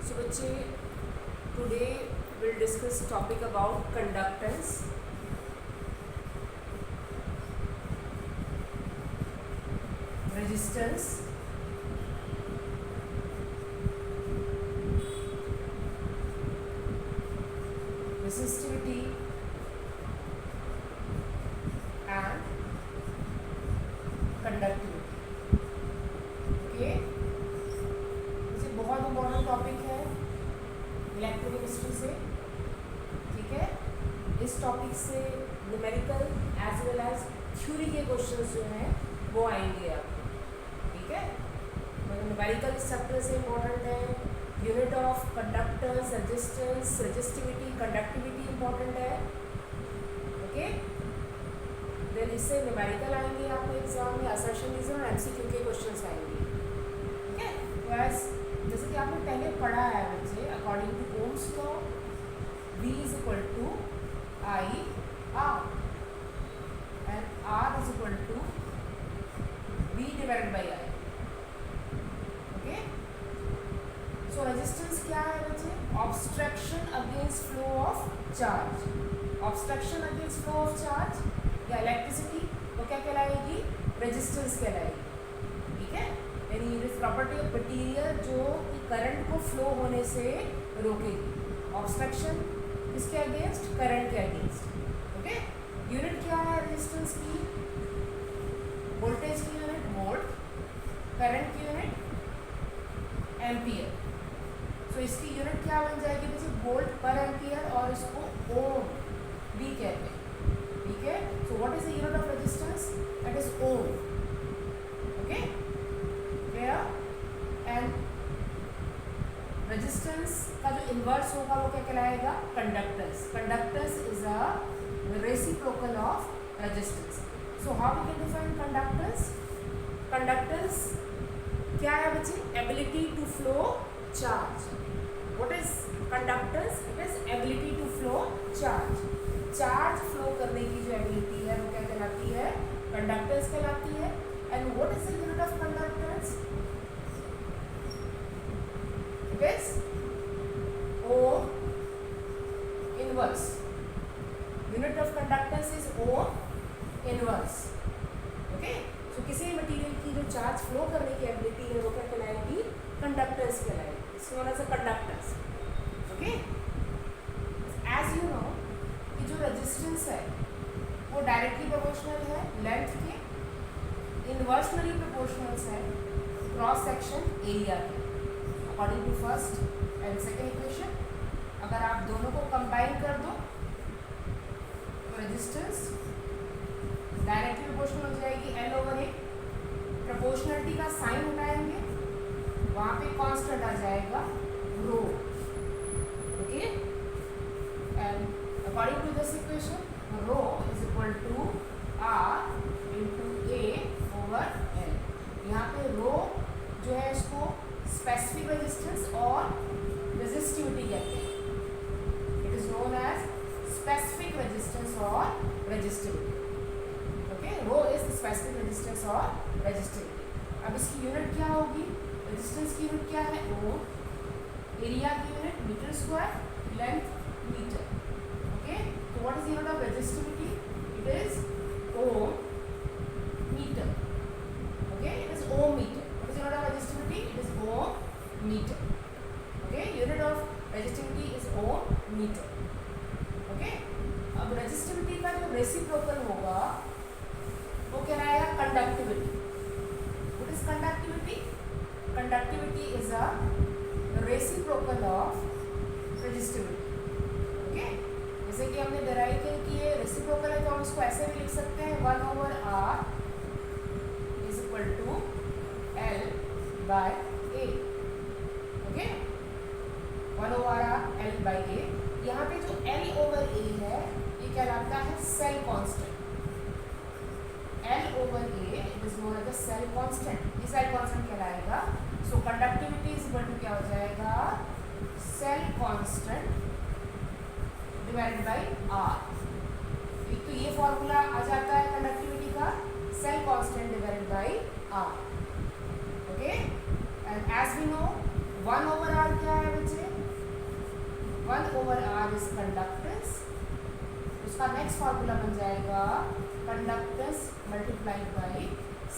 So बच्चे today we'll discuss topic about conductance. Resistance, resistivity and conductivity. Okay, ये बहुत important topic है electrochemistry से. ठीक है, इस टॉपिक से numerical as well as theory के क्वेश्चंस जो हैं वो आएंगे आपको. ठीक है, मतलब न्यूमेरिकल इस चैप्टर से इम्पोर्टेंट है. Unit of conductors, resistance, resistivity, conductivity important है. ओके, देन इससे न्यूमेरिकल आएंगे आपको एग्जाम में, असर्शन रीजन और एमसीक्यू के क्वेश्चंस आएंगे. ठीक है, तो जैसे कि आपने पहले पढ़ा है बच्चे, according to Ohm's law V is equal to I R and R is equal to V divided by I. Okay, so resistance क्या है बच्चे? Obstruction against flow of charge. Obstruction against flow of charge या electricity वो क्या कहलाएगी? Resistance कहलाएगी. ठीक है, यानी it is property of material जो कि करंट को फ्लो होने से रोकेगी. ऑब्स्ट्रक्शन किसके अगेंस्ट? करंट के अगेंस्ट. ओके, यूनिट क्या है रेजिस्टेंस की? वोल्टेज की यूनिट वोल्ट, करंट की यूनिट एम्पियर. सो इसकी यूनिट क्या बन जाएगी जैसे वोल्ट पर एम्पियर, और इसको ओम भी कहते हैं. ठीक है, so what is the unit of resistance? That is ohm. Okay, and resistance का जो इन्वर्स होगा वो क्या कहलाएगा? Conductance. Conductance is a reciprocal of resistance. So how we can define conductance? Conductance क्या है बच्चे? Ability to flow charge. What is conductance? It is ability to flow charge. Charge flow करने की जो एबिलिटी है वो क्या कहलाती है? कंडक्टेंस कहलाती है. And what is the unit of conductance? It is ohm inverse. Unit of conductance is ohm inverse. Okay, so किसी मटेरियल की जो चार्ज फ्लो करने की एबिलिटी है वो क्या कहलाएगी? कंडक्टेंस कहलाएगी. इसको known as a conductance. Okay, as you know कि जो रेजिस्टेंस है वो डायरेक्टली प्रोपोर्शनल है लेंथ के, इनवर्सनली प्रोपोर्शनल है क्रॉस सेक्शन एरिया के. According to first and second equation, अगर आप दोनों को कंबाइन कर दो तो रेजिस्टेंस डायरेक्टली प्रोपोर्शनल हो जाएगी L/A. प्रोपोर्शनलिटी का साइन हटाएंगे, वहाँ पे कांस्टेंट आ जाएगा rho. Okay, and according to this equation rho is equal to R into A/L. यहाँ पे रो जो है इसको स्पेसिफिक रेजिस्टेंस और रेजिस्टिविटी कहते हैं. It is known as specific resistance और resistivity. Okay, rho is specific resistance और रेजिस्टिविटी. अब इसकी यूनिट क्या होगी? रेजिस्टेंस की यूनिट क्या है? ओम. एरिया की unit metre square, length metre. Okay, तो what is unit of resistivity? It is ohm metre. Okay, it is ohm metre. Unit of resistivity, it is ohm meter. Okay, unit of resistivity is ohm meter. Okay, अब resistivity का जो reciprocal होगा वो कहलाएगा conductivity. What is conductivity? Conductivity is a reciprocal of resistivity. Okay, जैसे कि हमने derive की है reciprocal है तो हम इसको ऐसे भी लिख सकते हैं 1/R is equal to L by A. Okay, 1/R L by A. यहाँ पे जो L/A है ये कहलाता है cell constant. L/A it is known as the cell constant. ये सेल कांस्टेंट कहलाएगा. So conductivity is equal to क्या हो जाएगा? Cell constant divided by R. एक तो ये फॉर्मूला आ जाता है कंडक्टिविटी का, cell constant divided by R. Okay, and as we know 1/r क्या है बच्चे? 1/r is conductance. उसका नेक्स्ट फॉर्मूला बन जाएगा conductance multiplied by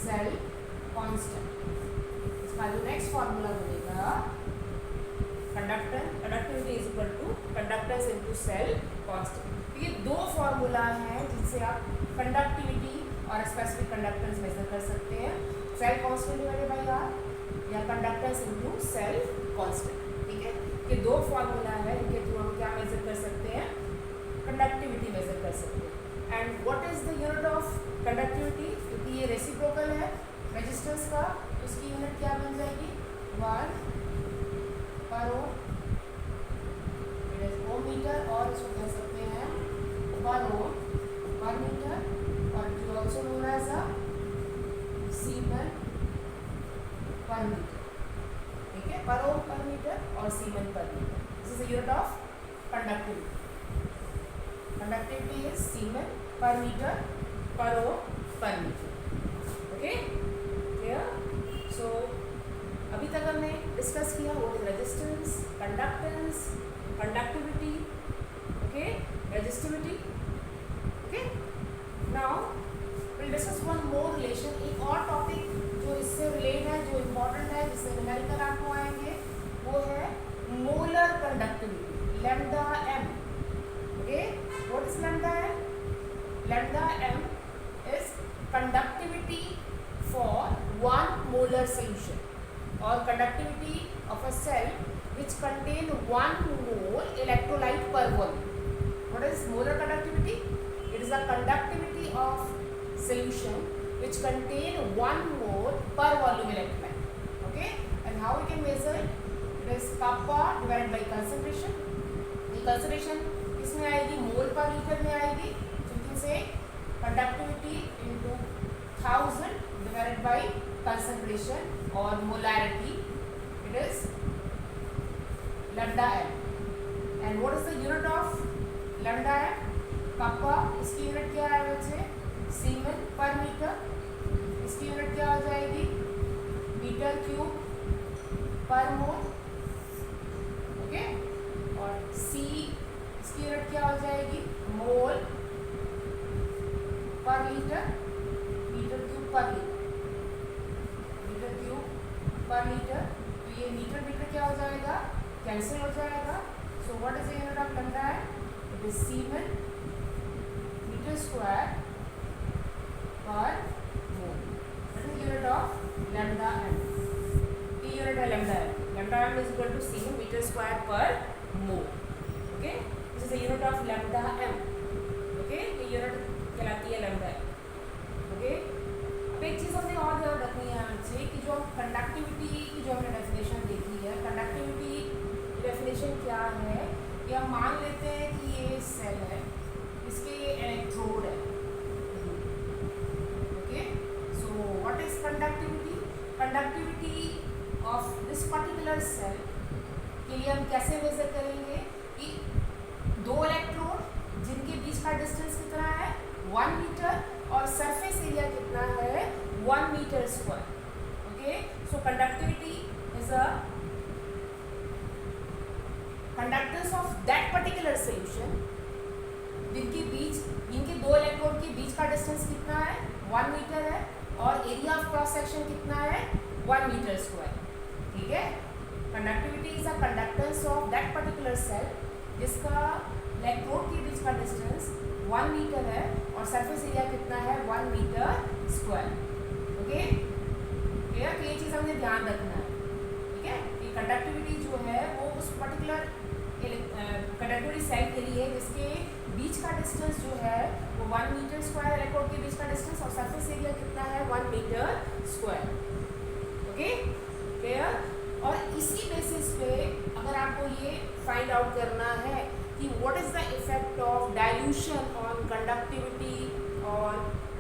cell constant. इसका जो नेक्स्ट फॉर्मूला बनेगा conductivity is equal to conductance into cell constant. ये दो फॉर्मूला हैं जिनसे आप कंडक्टिविटी और स्पेसिफिक कंडक्टेंस मेजर कर सकते हैं। Cell constant divided by R या कंडक्टेंस इनटू सेल कांस्टेंट। ठीक है, ये दो फॉर्मूला है, इनके थ्रू हम क्या मेजर कर सकते हैं? कंडक्टिविटी मेजर कर सकते हैं। And what is the unit of conductivity? क्योंकि ये रेसिप्रोकल है रेजिस्टेंस का, तो इसकी यूनिट क्या बन जाएगी? 1 पर ओम मीटर, और इसको कह सकते हैं पर ओम पर मीटर, और जो ऑल्सो नोन एज अ सीमेन पर मीटर। ठीक है, पर ओम पर मीटर और siemens per metre. This is the unit of conductivity. Conductivity is siemens per metre पर ओम पर मीटर। Okay, clear? सो अभी तक हमने डिस्कस किया what is resistance, conductance, conductivity, okay, resistivity. Okay, now will discuss one more relation. एक और topic जो इससे रिलेट है, जो इम्पोर्टेंट है, जिससे न्यूमेरिकल आपको आएंगे, वो है molar conductivity, lambda M. Okay, what is lambda M? Lambda M is conductivity for 1 molar solution or conductivity of a cell which contain 1 mole electrolyte per volume. What is molar conductivity? It is the conductivity of solution which contain 1 mole per volume electrolyte. Okay, and how we can measure it? It is kappa divided by concentration. The concentration किसमें आएगी? मोल पर litre में आएगी। So you can say conductivity into 1000 divided by concentration or molarity. It is lambda m. And what is the unit of lambda m? kappa। इसकी unit क्या है बच्चे? सीमेन per metre. इसकी यूनिट क्या हो जाएगी? मीटर क्यूब पर मोल। ओके, और c इसकी यूनिट क्या हो जाएगी? मोल पर लीटर, मीटर क्यूब पर लीटर, मीटर क्यूब पर लीटर। तो ये मीटर मीटर क्या हो जाएगा? कैंसिल हो जाएगा। So what is the unit of lambda है? It is siemens metre square per mole. That is unit of lambda M. ये यूनिट है lambda M. Lambda M is equal to siemens metre square per mole. Okay, this is the unit of lambda M. Okay, ये unit कहलाती है lambda M. Okay, अब एक चीज़ हमने और ध्यान रखनी है आपसे कि जो कंडक्टिविटी की जो हमने डेफिनेशन देखी है, कंडक्टिविटी डेफिनेशन क्या है कि हम मान लेते हैं कि ये सेल है, इसके ये इलेक्ट्रोड है। Okay, so what is conductivity? Conductivity of this particular cell के लिए हम कैसे मेजर करेंगे कि 2 इलेक्ट्रोड जिनके बीच का डिस्टेंस कितना है? 1 मीटर, और सरफेस एरिया कितना है? 1 metre square. Okay, so conductivity is a conductance of that particular solution जिनके बीच, इनके 2 इलेक्ट्रोड के बीच का डिस्टेंस कितना है? 1 मीटर है, और एरिया ऑफ क्रॉस सेक्शन कितना है? 1 मीटर स्क्वायर। ठीक है, conductivity is a conductance of that particular cell जिसका इलेक्ट्रोड के बीच का डिस्टेंस 1 मीटर है, और सरफेस एरिया कितना है? 1 मीटर स्क्वायर। Okay, clear? तो ये चीज़ हमने ध्यान रखना है। ठीक है, कि कंडक्टिविटी जो है वो उस पर्टिकुलर कंडक्टिविटी सेल के लिए जिसके बीच का डिस्टेंस जो है वो 1 मीटर स्क्वायर, इलेक्ट्रोड के बीच का डिस्टेंस, और सरफेस एरिया कितना है? 1 मीटर स्क्वायर। Okay, clear? और इसी बेसिस पे अगर आपको ये फाइंड आउट करना है कि what is the effect of dilution on conductivity or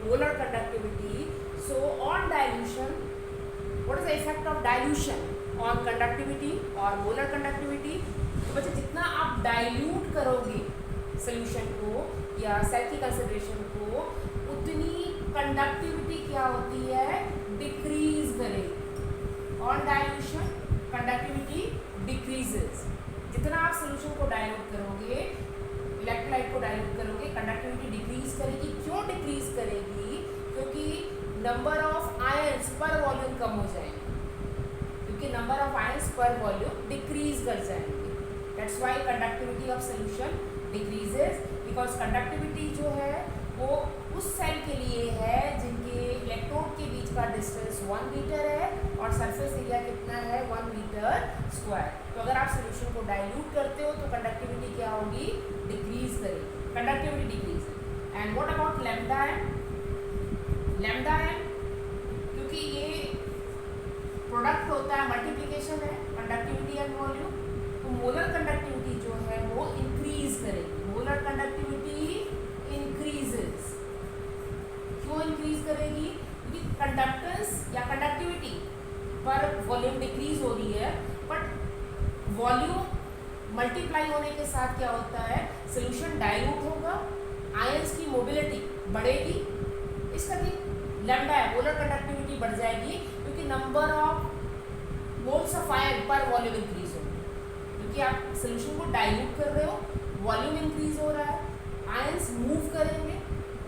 molar conductivity. So on dilution, what is the effect of dilution on conductivity or molar conductivity? तो बच्चे जितना आप डाइल्यूट करोगे सोल्यूशन को या सेल की कंसंट्रेशन को, उतनी कंडक्टिविटी क्या होती है? डिक्रीज करेगी। ऑन डाइल्यूशन कंडक्टिविटी को डाइल्यूट करोगे कंडक्टिविटी डिक्रीज करेगी। क्यों डिक्रीज करेगी? क्योंकि नंबर ऑफ आयंस पर वॉल्यूम कम हो जाएंगे, क्योंकि नंबर ऑफ आयंस पर वॉल्यूम डिक्रीज कर जाएंगे। That's why conductivity of solution decreases, because conductivity जो है वो उस सेल के लिए है जिनके इलेक्ट्रोड के बीच का डिस्टेंस 1 मीटर है और सरफेस एरिया कितना है 1 मीटर स्क्वायर। तो अगर आप सोल्यूशन को डाइल्यूट करते हो तो कंडक्टिविटी क्या होगी? डिक्रीज करेगी, conductivity decrease. And what about lambda n? Lambda n क्योंकि ये प्रोडक्ट होता है, मल्टीप्लिकेशन है कंडक्टिविटी एंड वॉल्यूम, तो मोलर कंडक्टिविटी जो है वो इंक्रीज करेगी। Molar conductivity increases. क्यों इंक्रीज करेगी? क्योंकि कंडक्टेंस या कंडक्टिविटी पर वॉल्यूम डिक्रीज हो रही है, बट वॉल्यूम मल्टीप्लाई होने के साथ क्या होता है? सोल्यूशन डाइल्यूट होगा, आयंस की मोबिलिटी बढ़ेगी, इस करके लैम्डा है मोलर कंडक्टिविटी बढ़ जाएगी, क्योंकि number of moles of ion पर वॉल्यूम इंक्रीज होगा। क्योंकि आप सोल्यूशन को डाइल्यूट कर रहे हो, वॉल्यूम इंक्रीज हो रहा है, आयंस मूव करेंगे,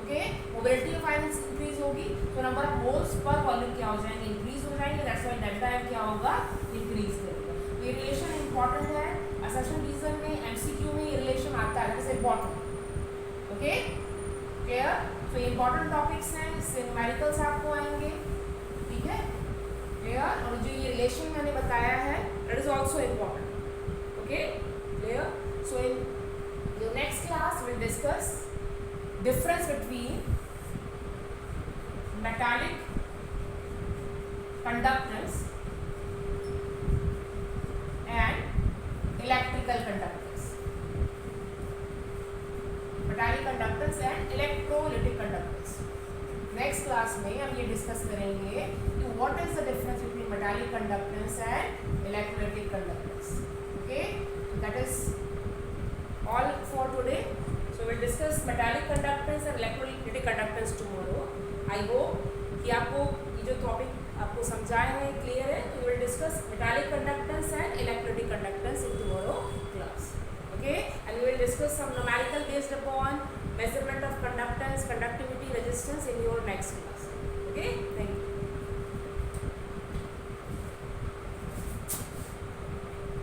okay, mobility of ions increase होगी, तो number of moles per volume क्या हो जाएंगे? इंक्रीज हो जाएंगे। दैट्स व्हाई लैम्डा एम क्या होगा? इंक्रीज करेगा। ये रिलेशन इंपॉर्टेंट है, असर्शन रीजन में एमसीक्यू में ये रिलेशन आता है, इट्स इंपॉर्टेंट। Okay, clear? तो इंपॉर्टेंट टॉपिक्स हैं, इससे न्यूमेरिकल्स आपको आएंगे, ठीक है, क्लियर? और जो ये रिलेशन मैंने बताया है that is also important. Okay, clear? So in your next class we'll discuss difference between metallic conductors and electrical conductors, metallic conductors and electrolytic conductors। next class में हम ये discuss करेंगे कि what is the difference between metallic conductors and electrolytic conductors। okay, that is all for today, so we'll discuss metallic conductors and electrolytic conductors tomorrow। I hope कि आपको ये जो topic आपको समझाए हैं क्लियर है। तो we will discuss metallic conductors and electrolytic conductors in tomorrow class, okay, and we will discuss some numerical based upon measurement of conductance, conductivity, resistance in your next class। okay, thank you।